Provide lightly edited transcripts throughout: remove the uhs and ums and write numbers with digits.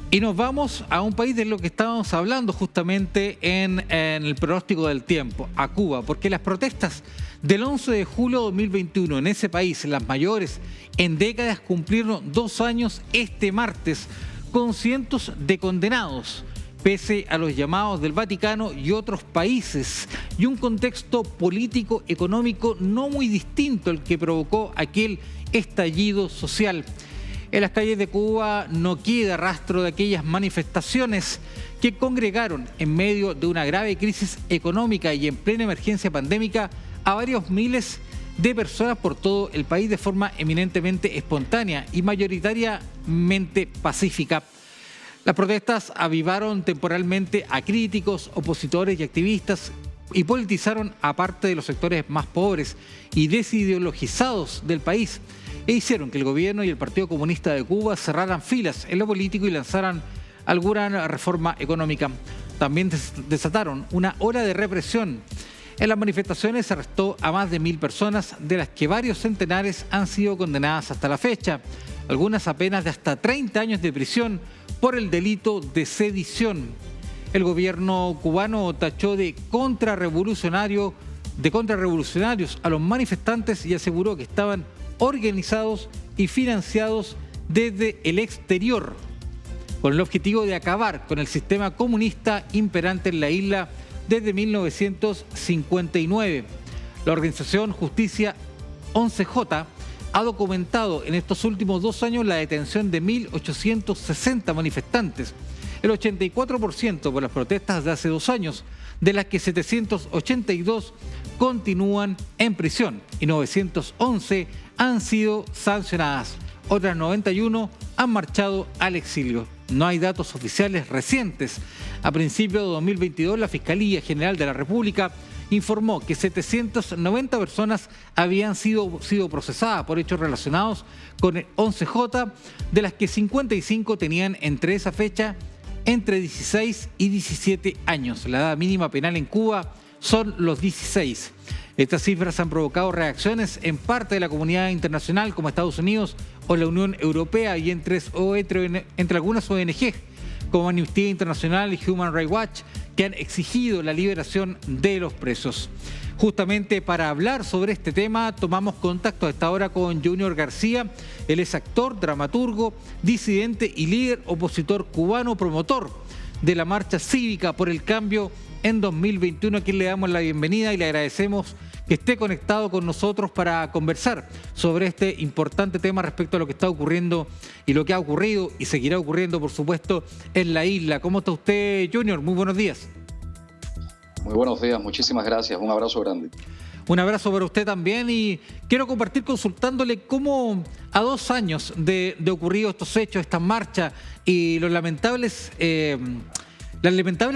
Y nos vamos a un país de lo que estábamos hablando justamente en el pronóstico del tiempo, a Cuba, porque las protestas del 11 de julio de 2021 en ese país, las mayores en décadas, cumplieron 2 años este martes con cientos de condenados, pese a los llamados del Vaticano y otros países, y un contexto político económico no muy distinto al que provocó aquel estallido social. En las calles de Cuba no queda rastro de aquellas manifestaciones que congregaron en medio de una grave crisis económica y en plena emergencia pandémica a varios miles de personas por todo el país de forma eminentemente espontánea y mayoritariamente pacífica. Las protestas avivaron temporalmente a críticos, opositores y activistas y politizaron a parte de los sectores más pobres y desideologizados del país, e hicieron que el gobierno y el Partido Comunista de Cuba cerraran filas en lo político y lanzaran alguna reforma económica. También desataron una ola de represión. En las manifestaciones se arrestó a más de 1.000 personas, de las que varios centenares han sido condenadas hasta la fecha, algunas a penas de hasta 30 años de prisión por el delito de sedición. El gobierno cubano tachó de contrarrevolucionarios a los manifestantes y aseguró que estaban organizados y financiados desde el exterior, con el objetivo de acabar con el sistema comunista imperante en la isla desde 1959. La organización Justicia 11J ha documentado en estos últimos 2 años la detención de 1.860 manifestantes, el 84% por las protestas de hace 2 años, de las que 782 continúan en prisión y 911 han sido sancionadas. Otras 91 han marchado al exilio. No hay datos oficiales recientes. A principios de 2022, la Fiscalía General de la República informó que 790 personas habían sido procesadas por hechos relacionados con el 11J, de las que 55 tenían entre esa fecha entre 16 y 17 años. La edad mínima penal en Cuba son los 16. Estas cifras han provocado reacciones en parte de la comunidad internacional, como Estados Unidos o la Unión Europea, y entre algunas ONG, como Amnistía Internacional y Human Rights Watch, que han exigido la liberación de los presos. Justamente para hablar sobre este tema, tomamos contacto a esta hora con Junior García. Él es actor, dramaturgo, disidente y líder opositor cubano, promotor de la Marcha Cívica por el Cambio en 2021, a quien le damos la bienvenida y le agradecemos que esté conectado con nosotros para conversar sobre este importante tema respecto a lo que está ocurriendo y lo que ha ocurrido y seguirá ocurriendo, por supuesto, en la isla. ¿Cómo está usted, Junior? Muy buenos días. Muy buenos días, muchísimas gracias. Un abrazo grande. Un abrazo para usted también, y quiero compartir consultándole cómo a 2 años de ocurrido estos hechos, estas marchas y la lamentable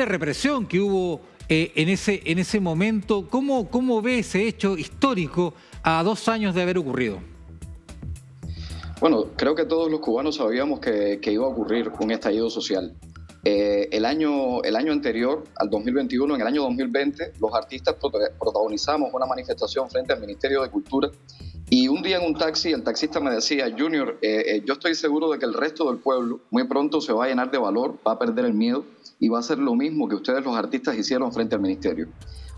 represión que hubo en ese momento, ¿cómo ve ese hecho histórico a 2 años de haber ocurrido? Bueno, creo que todos los cubanos sabíamos que iba a ocurrir un estallido social. El año anterior, al 2021, en el año 2020, los artistas protagonizamos una manifestación frente al Ministerio de Cultura, y un día en un taxi, el taxista me decía: Junior, yo estoy seguro de que el resto del pueblo muy pronto se va a llenar de valor, va a perder el miedo y va a hacer lo mismo que ustedes los artistas hicieron frente al ministerio.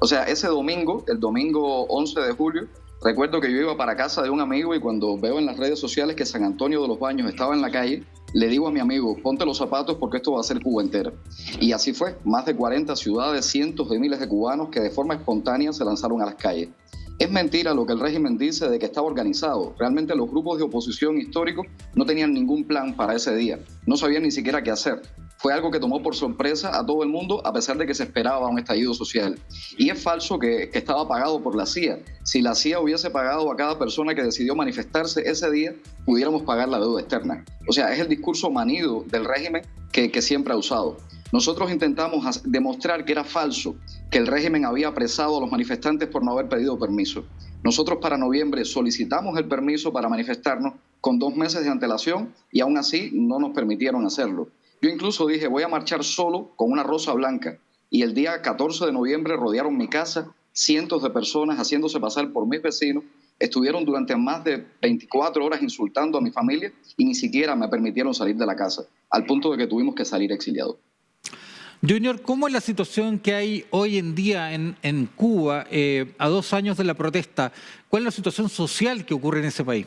O sea, ese domingo, el domingo 11 de julio, recuerdo que yo iba para casa de un amigo, y cuando veo en las redes sociales que San Antonio de los Baños estaba en la calle, le digo a mi amigo: ponte los zapatos porque esto va a ser Cuba entera. Y así fue, más de 40 ciudades, cientos de miles de cubanos que de forma espontánea se lanzaron a las calles. Es mentira lo que el régimen dice de que estaba organizado. Realmente los grupos de oposición históricos no tenían ningún plan para ese día, no sabían ni siquiera qué hacer. Fue algo que tomó por sorpresa a todo el mundo, a pesar de que se esperaba un estallido social. Y es falso que estaba pagado por la CIA. Si la CIA hubiese pagado a cada persona que decidió manifestarse ese día, pudiéramos pagar la deuda externa. O sea, es el discurso manido del régimen que siempre ha usado. Nosotros intentamos demostrar que era falso, que el régimen había apresado a los manifestantes por no haber pedido permiso. Nosotros para noviembre solicitamos el permiso para manifestarnos con 2 meses de antelación, y aún así no nos permitieron hacerlo. Yo incluso dije: voy a marchar solo con una rosa blanca, y el día 14 de noviembre rodearon mi casa cientos de personas haciéndose pasar por mis vecinos, estuvieron durante más de 24 horas insultando a mi familia y ni siquiera me permitieron salir de la casa, al punto de que tuvimos que salir exiliados. Junior, ¿cómo es la situación que hay hoy en día en Cuba, a 2 años de la protesta? ¿Cuál es la situación social que ocurre en ese país?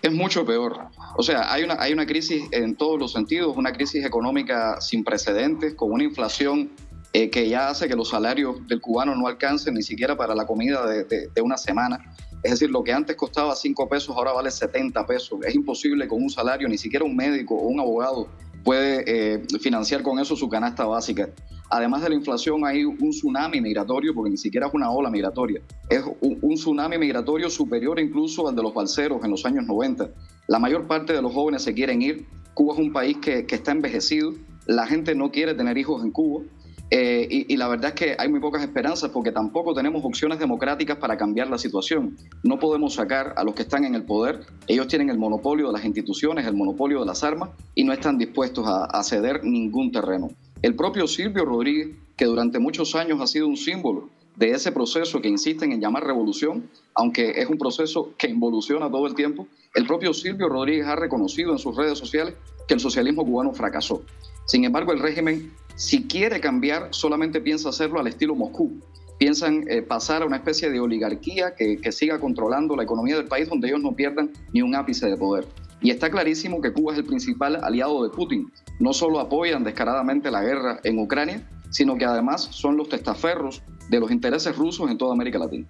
Es mucho peor. O sea, hay una crisis en todos los sentidos, una crisis económica sin precedentes, con una inflación que ya hace que los salarios del cubano no alcancen ni siquiera para la comida de una semana. Es decir, lo que antes costaba 5 pesos ahora vale 70 pesos. Es imposible con un salario, ni siquiera un médico o un abogado puede financiar con eso su canasta básica. Además de la inflación hay un tsunami migratorio, porque ni siquiera es una ola migratoria, es un tsunami migratorio superior incluso al de los balseros en los años 90. La mayor parte de los jóvenes se quieren ir. Cuba es un país que está envejecido, la gente no quiere tener hijos en Cuba. Y la verdad es que hay muy pocas esperanzas porque tampoco tenemos opciones democráticas para cambiar la situación. No podemos sacar a los que están en el poder. Ellos tienen el monopolio de las instituciones, el monopolio de las armas y no están dispuestos a ceder ningún terreno. El propio Silvio Rodríguez, que durante muchos años ha sido un símbolo de ese proceso que insisten en llamar revolución, aunque es un proceso que involuciona todo el tiempo, el propio Silvio Rodríguez ha reconocido en sus redes sociales que el socialismo cubano fracasó. Sin embargo, el régimen, si quiere cambiar, solamente piensa hacerlo al estilo Moscú. Piensan pasar a una especie de oligarquía que siga controlando la economía del país, donde ellos no pierdan ni un ápice de poder. Y está clarísimo que Cuba es el principal aliado de Putin. No solo apoyan descaradamente la guerra en Ucrania, sino que además son los testaferros de los intereses rusos en toda América Latina.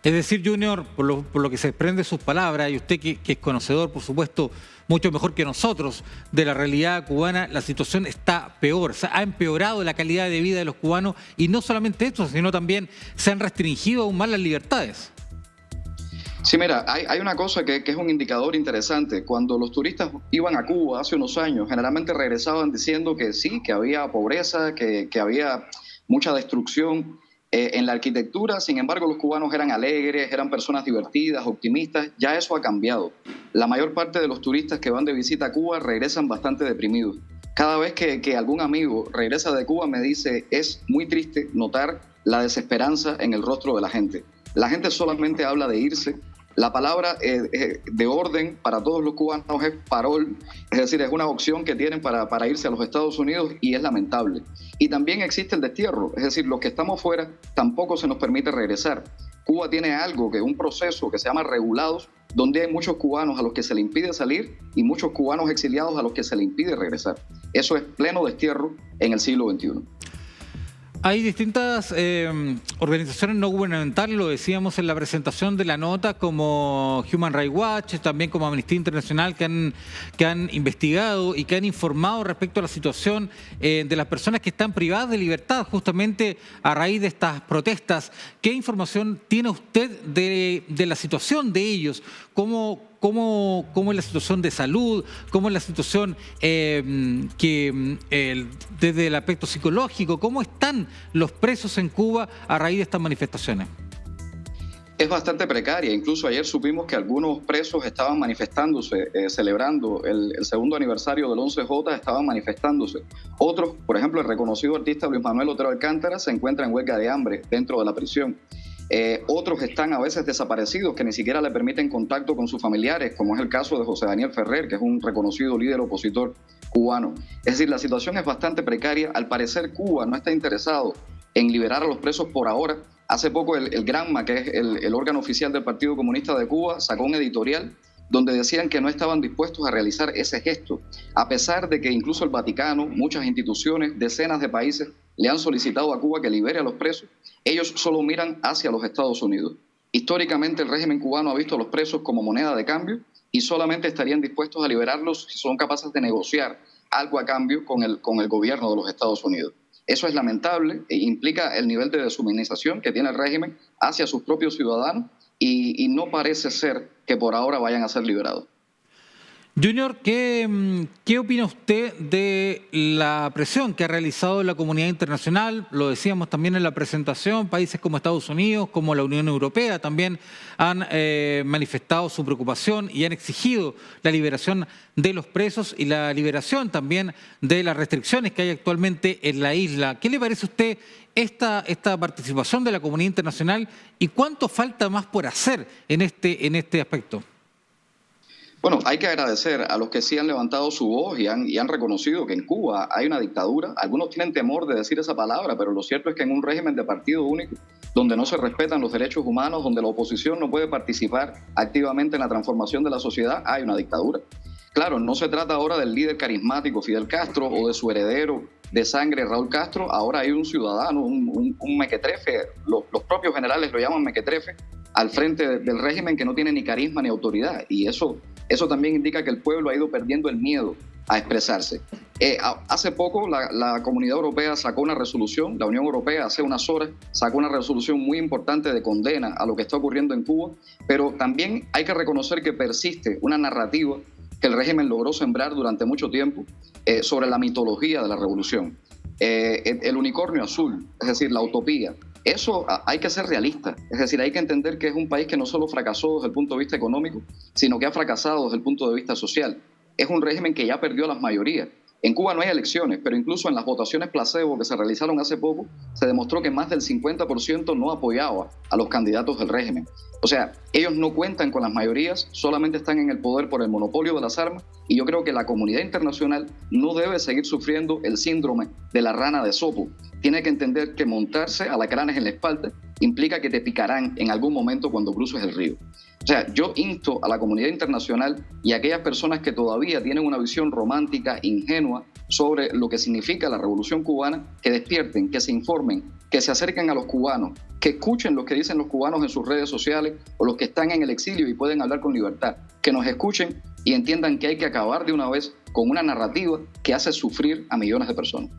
Es decir, Junior, por lo que se desprende de sus palabras, y usted que es conocedor, por supuesto, mucho mejor que nosotros, de la realidad cubana, la situación está peor. O sea, ha empeorado la calidad de vida de los cubanos y no solamente esto, sino también se han restringido aún más las libertades. Sí, mira, hay una cosa que es un indicador interesante. Cuando los turistas iban a Cuba hace unos años, generalmente regresaban diciendo que sí, que había pobreza, que había mucha destrucción en la arquitectura. Sin embargo, los cubanos eran alegres, eran personas divertidas, optimistas. Ya eso ha cambiado. La mayor parte de los turistas que van de visita a Cuba regresan bastante deprimidos. Cada vez que algún amigo regresa de Cuba me dice, es muy triste notar la desesperanza en el rostro de la gente. La gente solamente habla de irse. La palabra de orden para todos los cubanos es parol, es decir, es una opción que tienen para irse a los Estados Unidos y es lamentable. Y también existe el destierro, es decir, los que estamos fuera tampoco se nos permite regresar. Cuba tiene algo, que es un proceso que se llama regulados, donde hay muchos cubanos a los que se le impide salir y muchos cubanos exiliados a los que se le impide regresar. Eso es pleno destierro en el siglo XXI. Hay distintas organizaciones no gubernamentales, lo decíamos en la presentación de la nota, como Human Rights Watch, también como Amnistía Internacional, que han investigado y que han informado respecto a la situación de las personas que están privadas de libertad justamente a raíz de estas protestas. ¿Qué información tiene usted de la situación de ellos? ¿Cómo es la situación de salud? ¿Cómo es la situación desde el aspecto psicológico? ¿Cómo están los presos en Cuba a raíz de estas manifestaciones? Es bastante precaria. Incluso ayer supimos que algunos presos estaban manifestándose, celebrando el segundo aniversario del 11J, estaban manifestándose. Otros, por ejemplo, el reconocido artista Luis Manuel Otero Alcántara se encuentra en huelga de hambre dentro de la prisión. Otros están a veces desaparecidos, que ni siquiera le permiten contacto con sus familiares, como es el caso de José Daniel Ferrer, que es un reconocido líder opositor cubano. Es decir, la situación es bastante precaria. Al parecer, Cuba no está interesado en liberar a los presos por ahora. Hace poco el Granma, que es el órgano oficial del Partido Comunista de Cuba, sacó un editorial donde decían que no estaban dispuestos a realizar ese gesto, a pesar de que incluso el Vaticano, muchas instituciones, decenas de países le han solicitado a Cuba que libere a los presos. Ellos solo miran hacia los Estados Unidos. Históricamente el régimen cubano ha visto a los presos como moneda de cambio y solamente estarían dispuestos a liberarlos si son capaces de negociar algo a cambio con el gobierno de los Estados Unidos. Eso es lamentable e implica el nivel de deshumanización que tiene el régimen hacia sus propios ciudadanos y no parece ser que por ahora vayan a ser liberados. Junior, ¿qué opina usted de la presión que ha realizado la comunidad internacional? Lo decíamos también en la presentación, países como Estados Unidos, como la Unión Europea también han manifestado su preocupación y han exigido la liberación de los presos y la liberación también de las restricciones que hay actualmente en la isla. ¿Qué le parece a usted esta participación de la comunidad internacional y cuánto falta más por hacer en este aspecto? Bueno, hay que agradecer a los que sí han levantado su voz y han reconocido que en Cuba hay una dictadura. Algunos tienen temor de decir esa palabra, pero lo cierto es que en un régimen de partido único, donde no se respetan los derechos humanos, donde la oposición no puede participar activamente en la transformación de la sociedad, hay una dictadura. Claro, no se trata ahora del líder carismático Fidel Castro o de su heredero de sangre Raúl Castro. Ahora hay un ciudadano, un mequetrefe, los propios generales lo llaman mequetrefe, al frente del régimen que no tiene ni carisma ni autoridad. Y eso también indica que el pueblo ha ido perdiendo el miedo a expresarse. Hace poco la Comunidad Europea sacó una resolución, la Unión Europea hace unas horas sacó una resolución muy importante de condena a lo que está ocurriendo en Cuba, pero también hay que reconocer que persiste una narrativa que el régimen logró sembrar durante mucho tiempo sobre la mitología de la revolución. El unicornio azul, es decir, la utopía. Eso hay que ser realista, es decir, hay que entender que es un país que no solo fracasó desde el punto de vista económico, sino que ha fracasado desde el punto de vista social. Es un régimen que ya perdió las mayorías. En Cuba no hay elecciones, pero incluso en las votaciones placebo que se realizaron hace poco, se demostró que más del 50% no apoyaba a los candidatos del régimen. O sea, ellos no cuentan con las mayorías, solamente están en el poder por el monopolio de las armas, y yo creo que la comunidad internacional no debe seguir sufriendo el síndrome de la rana de Sopo. Tiene que entender que montarse alacranes en la espalda implica que te picarán en algún momento cuando cruces el río. O sea, yo insto a la comunidad internacional y a aquellas personas que todavía tienen una visión romántica, ingenua, sobre lo que significa la revolución cubana, que despierten, que se informen, que se acerquen a los cubanos, que escuchen lo que dicen los cubanos en sus redes sociales o los que están en el exilio y pueden hablar con libertad, que nos escuchen y entiendan que hay que acabar de una vez con una narrativa que hace sufrir a millones de personas.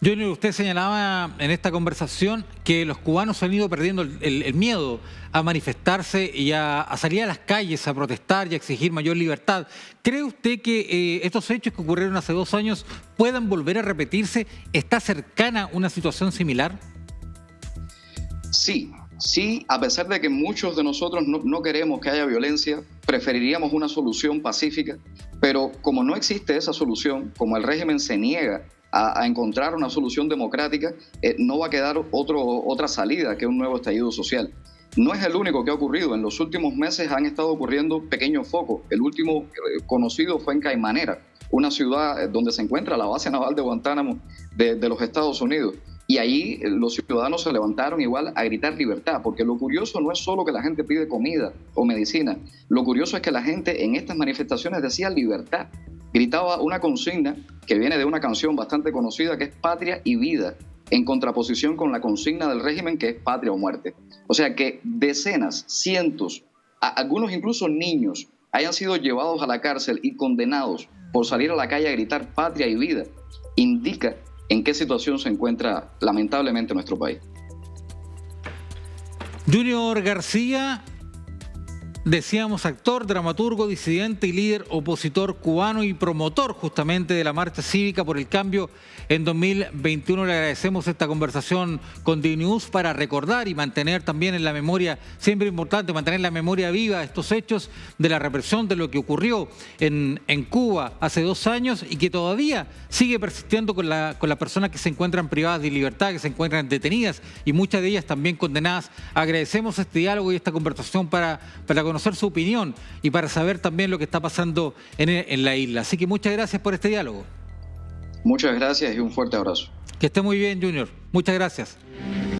Junior, usted señalaba en esta conversación que los cubanos han ido perdiendo el miedo a manifestarse y a salir a las calles a protestar y a exigir mayor libertad. ¿Cree usted que estos hechos que ocurrieron hace 2 años puedan volver a repetirse? ¿Está cercana una situación similar? Sí, a pesar de que muchos de nosotros no queremos que haya violencia, preferiríamos una solución pacífica, pero como no existe esa solución, como el régimen se niega a encontrar una solución democrática, no va a quedar otra salida que un nuevo estallido social. No es el único que ha ocurrido. En los últimos meses han estado ocurriendo pequeños focos. El último conocido fue en Caimanera, una ciudad donde se encuentra la base naval de Guantánamo de los Estados Unidos. Y ahí los ciudadanos se levantaron igual a gritar libertad, porque lo curioso no es solo que la gente pide comida o medicina, lo curioso es que la gente en estas manifestaciones decía libertad. Gritaba una consigna que viene de una canción bastante conocida que es Patria y Vida, en contraposición con la consigna del régimen que es Patria o Muerte. O sea que decenas, cientos, algunos incluso niños, hayan sido llevados a la cárcel y condenados por salir a la calle a gritar Patria y Vida, indica en qué situación se encuentra lamentablemente nuestro país. Junior García, decíamos actor, dramaturgo, disidente y líder opositor cubano y promotor justamente de la marcha cívica por el cambio en 2021. Le agradecemos esta conversación con DNews para recordar y mantener también en la memoria, siempre importante mantener la memoria viva estos hechos de la represión de lo que ocurrió en Cuba hace 2 años y que todavía sigue persistiendo con las personas que se encuentran privadas de libertad, que se encuentran detenidas y muchas de ellas también condenadas. Agradecemos este diálogo y esta conversación para conocer su opinión y para saber también lo que está pasando en la isla. Así que muchas gracias por este diálogo. Muchas gracias y un fuerte abrazo. Que esté muy bien, Junior. Muchas gracias.